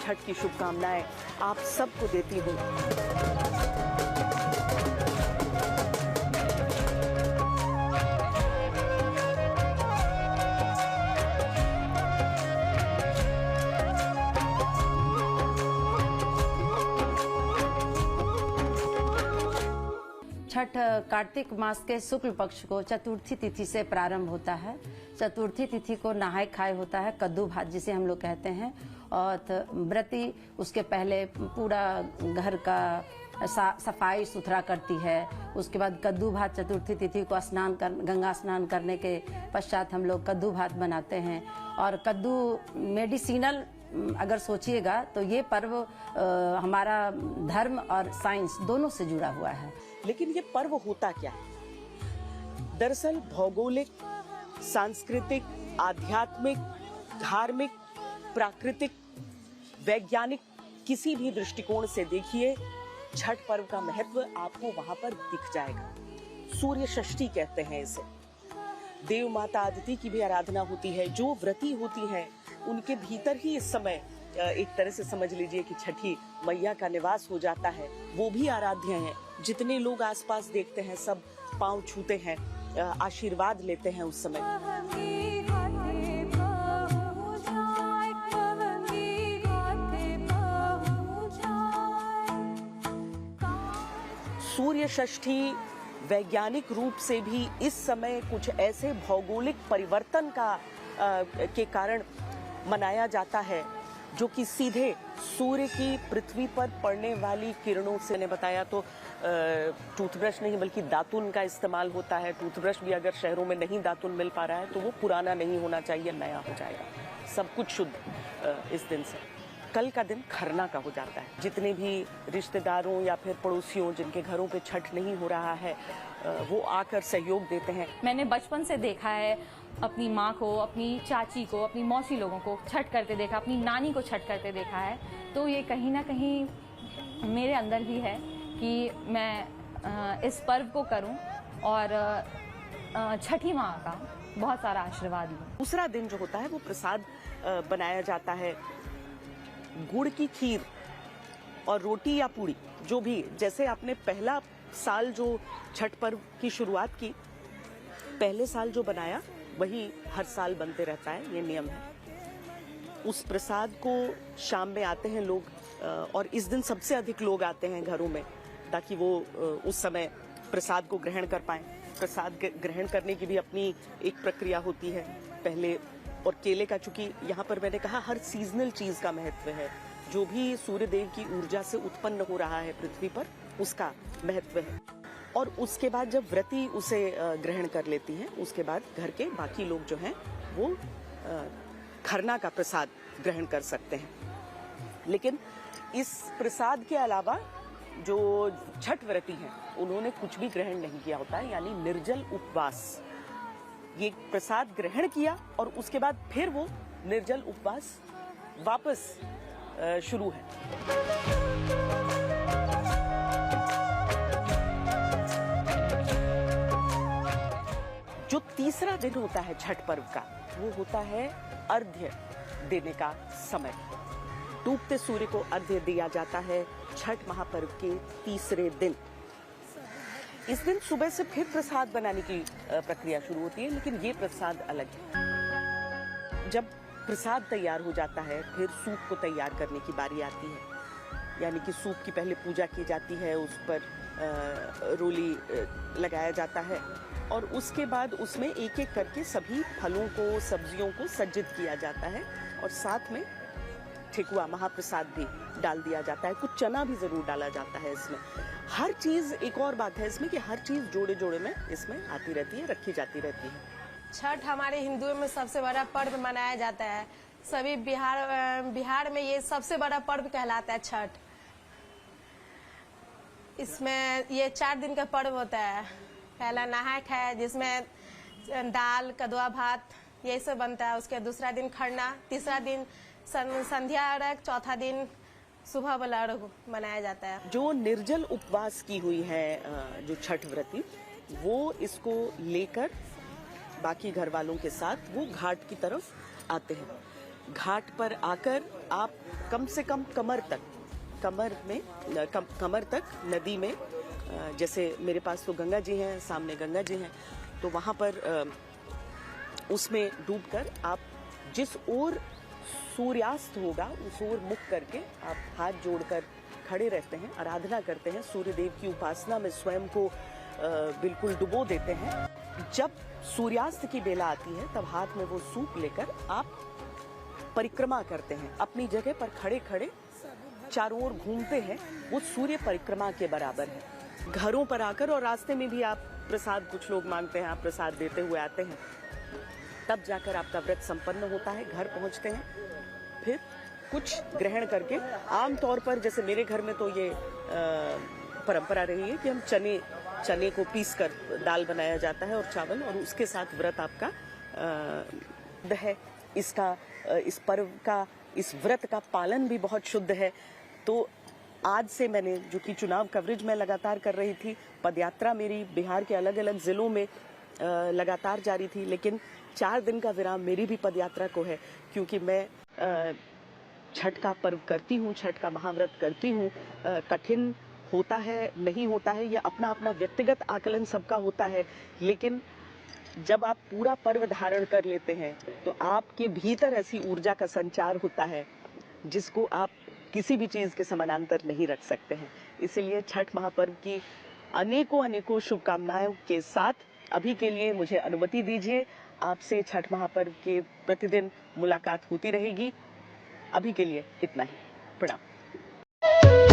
छठ की शुभकामनाएं आप सबको देती हूँ। छठ कार्तिक मास के शुक्ल पक्ष को चतुर्थी तिथि से प्रारंभ होता है। चतुर्थी तिथि को नहाय खाए होता है, कद्दू भात जिसे हम लोग कहते हैं। और व्रती उसके पहले पूरा घर का सफाई सुथरा करती है। उसके बाद कद्दू भात चतुर्थी तिथि को गंगा स्नान करने के पश्चात हम लोग कद्दू भात बनाते हैं। और कद्दू मेडिसिनल अगर सोचिएगा तो ये पर्व हमारा धर्म और साइंस दोनों से जुड़ा हुआ है। लेकिन ये पर्व होता क्या है? दरअसल भौगोलिक, सांस्कृतिक, आध्यात्मिक, धार्मिक, प्राकृतिक, वैज्ञानिक किसी भी दृष्टिकोण से देखिए, छठ पर्व का महत्व आपको वहां पर दिख जाएगा। सूर्य षष्ठी कहते हैं इसे। देव माता आदिति की भी आराधना होती है। जो व्रती होती है उनके भीतर ही इस समय एक तरह से समझ लीजिए कि छठी मैया का निवास हो जाता है। वो भी आराध्य हैं। जितने लोग आसपास देखते हैं सब पांव छूते हैं, आशीर्वाद लेते हैं उस समय। सूर्य षष्ठी वैज्ञानिक रूप से भी इस समय कुछ ऐसे भौगोलिक परिवर्तन के कारण मनाया जाता है जो कि सीधे सूर्य की पृथ्वी पर पड़ने वाली किरणों से, ने बताया तो टूथब्रश नहीं बल्कि दातुन का इस्तेमाल होता है। टूथब्रश भी अगर शहरों में नहीं दातुन मिल पा रहा है तो वो पुराना नहीं होना चाहिए, नया हो जाएगा। सब कुछ शुद्ध इस दिन से। कल का दिन खरना का हो जाता है। जितने भी रिश्तेदारों या फिर पड़ोसियों जिनके घरों पे छठ नहीं हो रहा है वो आकर सहयोग देते हैं। मैंने बचपन से देखा है, अपनी माँ को, अपनी चाची को, अपनी मौसी लोगों को छठ करते देखा, अपनी नानी को छठ करते देखा है। तो ये कहीं ना कहीं मेरे अंदर भी है कि मैं इस पर्व को करूं और छठी माँ का बहुत सारा आशीर्वाद लूं। दूसरा दिन जो होता है वो प्रसाद बनाया जाता है। गुड़ की खीर और रोटी या पूड़ी, जो भी, जैसे आपने पहला साल जो छठ पर्व की शुरुआत की, पहले साल जो बनाया वही हर साल बनते रहता है, ये नियम है। उस प्रसाद को शाम में आते हैं लोग, और इस दिन सबसे अधिक लोग आते हैं घरों में ताकि वो उस समय प्रसाद को ग्रहण कर पाएं। प्रसाद ग्रहण करने की भी अपनी एक प्रक्रिया होती है पहले। और केले का, चूंकि यहाँ पर मैंने कहा हर सीजनल चीज का महत्व है। जो भी सूर्य देव की ऊर्जा से उत्पन्न हो रहा है पृथ्वी पर, उसका महत्व है। और उसके बाद जब व्रती उसे ग्रहण कर लेती हैं, उसके बाद घर के बाकी लोग जो हैं वो खरना का प्रसाद ग्रहण कर सकते हैं। लेकिन इस प्रसाद के अलावा जो छठ व्रती हैं उन्होंने कुछ भी ग्रहण नहीं किया होता है, यानी निर्जल उपवास। ये प्रसाद ग्रहण किया और उसके बाद फिर वो निर्जल उपवास वापस शुरू है। जो तीसरा दिन होता है छठ पर्व का, वो होता है अर्घ्य देने का समय। डूबते सूर्य को अर्घ्य दिया जाता है छठ महापर्व के तीसरे दिन। इस दिन सुबह से फिर प्रसाद बनाने की प्रक्रिया शुरू होती है, लेकिन ये प्रसाद अलग है। जब प्रसाद तैयार हो जाता है, फिर सूप को तैयार करने की बारी आती है। यानी कि सूप की पहले पूजा की जाती है, उस पर रोली लगाया जाता है और उसके बाद उसमें एक एक करके सभी फलों को, सब्जियों को सज्जित किया जाता है और साथ में ठेकुआ, महाप्रसाद भी डाल दिया जाता है। कुछ चना भी जरूर डाला जाता है इसमें। हर चीज, एक और बात है इसमें कि हर चीज जोड़े जोड़े में इसमें आती रहती है, रखी जाती रहती है। छठ हमारे हिंदुओं में सबसे बड़ा पर्व मनाया जाता है। सभी बिहार में ये सबसे बड़ा पर्व कहलाता है छठ। इसमें ये 4 दिन का पर्व होता है। पहला नहाय खाए, जिसमें दाल, कदुआ भात यही सब बनता है। उसके दूसरा दिन खरना, तीसरा दिन संध्या अर्घ, चौथा दिन सुबह वाला अर्घ मनाया जाता है। जो निर्जल उपवास की हुई है जो छठ व्रती, वो इसको लेकर बाकी घर वालों के साथ वो घाट की तरफ आते हैं। घाट पर आकर आप कम से कम कमर तक नदी में, जैसे मेरे पास तो गंगा जी हैं, सामने गंगा जी हैं, तो वहां पर उसमें डूबकर आप जिस ओर सूर्यास्त होगा उस ओर मुख करके आप हाथ जोड़कर खड़े रहते हैं, आराधना करते हैं, सूर्य देव की उपासना में स्वयं को बिल्कुल डुबो देते हैं। जब सूर्यास्त की बेला आती है तब हाथ में वो सूप लेकर आप परिक्रमा करते हैं, अपनी जगह पर खड़े खड़े चारों ओर घूमते हैं, वो सूर्य परिक्रमा के बराबर है। घरों पर आकर और रास्ते में भी आप प्रसाद, कुछ लोग मांगते हैं, आप प्रसाद देते हुए आते हैं, तब जाकर आपका व्रत संपन्न होता है। घर पहुंचते हैं, फिर कुछ ग्रहण करके, आमतौर पर जैसे मेरे घर में तो ये परंपरा रही है कि हम चने को पीसकर दाल बनाया जाता है और चावल, और उसके साथ व्रत आपका है। इस पर्व का, इस व्रत का पालन भी बहुत शुद्ध है। तो आज से मैंने, जो कि चुनाव कवरेज में लगातार कर रही थी, पदयात्रा मेरी बिहार के अलग अलग जिलों में लगातार जारी थी, लेकिन 4 दिन का विराम मेरी भी पदयात्रा को है, क्योंकि मैं छठ का पर्व करती हूँ, छठ का महाव्रत करती हूँ। कठिन होता है, नहीं होता है, यह अपना अपना व्यक्तिगत आकलन सबका होता है, लेकिन जब आप पूरा पर्व धारण कर लेते हैं तो आपके भीतर ऐसी ऊर्जा का संचार होता है जिसको आप किसी भी चीज के समानांतर नहीं रख सकते हैं। इसलिए छठ महापर्व की अनेकों शुभकामनाओं के साथ अभी के लिए मुझे अनुमति दीजिए। आपसे छठ महापर्व के प्रतिदिन मुलाकात होती रहेगी। अभी के लिए इतना ही। प्रणाम।